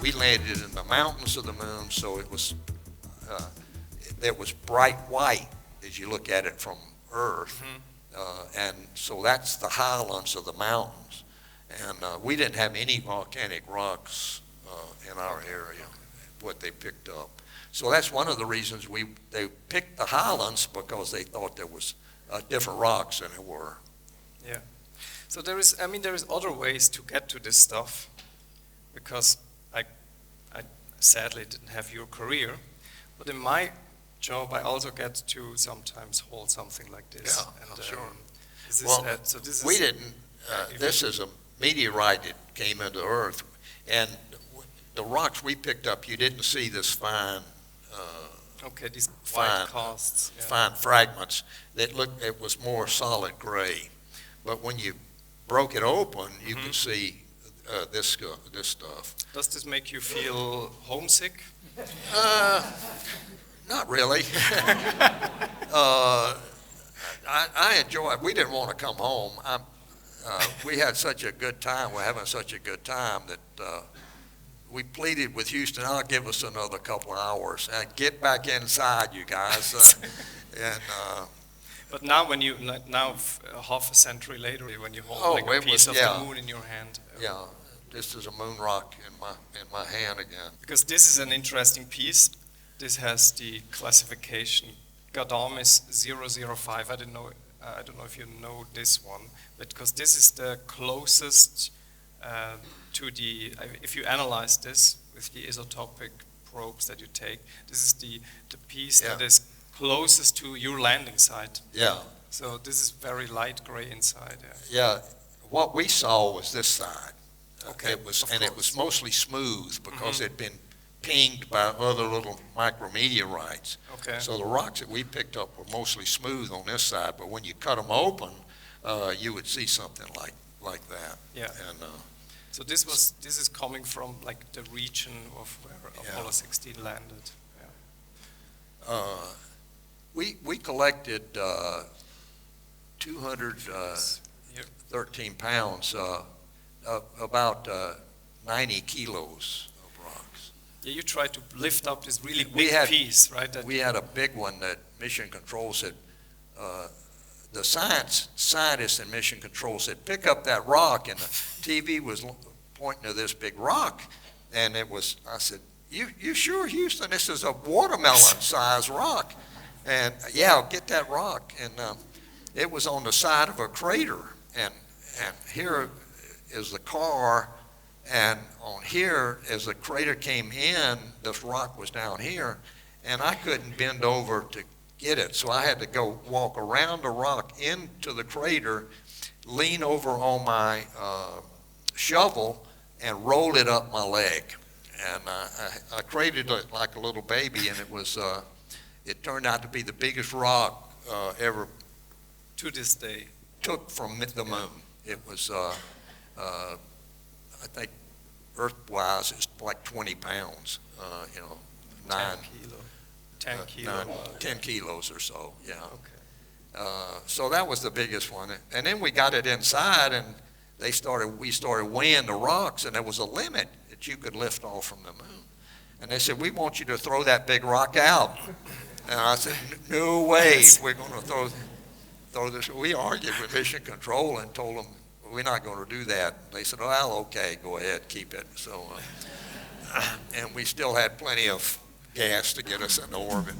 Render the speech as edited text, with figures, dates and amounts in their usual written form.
we landed in the mountains of the moon, so it was bright white as you look at it from Earth. And so that's the highlands of the mountains. And we didn't have any volcanic rocks in our area, what they picked up. So that's one of the reasons they picked the highlands, because they thought there was different rocks than there were. Yeah. So there is other ways to get to this stuff, because I sadly didn't have your career, but in my job I also get to sometimes hold something like this. Yeah, and, sure. We didn't. This is a meteorite that came into Earth, and the rocks we picked up, you didn't see this fine. Okay, these white casts. Yeah. Fine fragments that looked. It was more solid gray, but when you broke it open, you could see this stuff. Does this make you feel homesick? Not really. I enjoy it. We didn't want to come home. We had such a good time. We're having such a good time that we pleaded with Houston, "I'll give us another couple of hours. Get back inside, you guys." But now, half a century later, when you hold a piece of the moon in your hand. Yeah, this is a moon rock in my hand again. Because this is an interesting piece. This has the classification Gadamis 005. I don't know if you know this one, but because this is the closest to the. If you analyze this with the isotopic probes that you take, this is the piece that is closest to your landing site. Yeah. So this is very light gray inside. Yeah. What we saw was this side. Okay. It was mostly smooth because it'd been pinged by other little micrometeorites. Okay. So the rocks that we picked up were mostly smooth on this side, but when you cut them open, you would see something like that. Yeah. And so this is coming from like the region of where Apollo 16 landed. Yeah. We collected 213 pounds, about 90 kilos of rocks. Yeah, you tried to lift up this really big piece, right? We had a big one that Mission Control said, the scientists in Mission Control said, pick up that rock, and the TV was pointing to this big rock, and I said, you sure, Houston, this is a watermelon-sized rock? And yeah, I'll get that rock. And it was on the side of a crater. And here is the car. And on here, as the crater came in, this rock was down here. And I couldn't bend over to get it. So I had to go walk around the rock into the crater, lean over on my shovel, and roll it up my leg. And I cratered it like a little baby, and it turned out to be the biggest rock ever. To this day. Took from the moon. It was, I think, Earth-wise, it's like 20 pounds. 10 kilos or so. Yeah. Okay. So that was the biggest one, and then we got it inside, and we started weighing the rocks, and there was a limit that you could lift off from the moon. And they said, we want you to throw that big rock out. And I said, no way, we're going to throw this. We argued with Mission Control and told them, we're not going to do that. They said, well, okay, go ahead, keep it. So, and we still had plenty of gas to get us into orbit.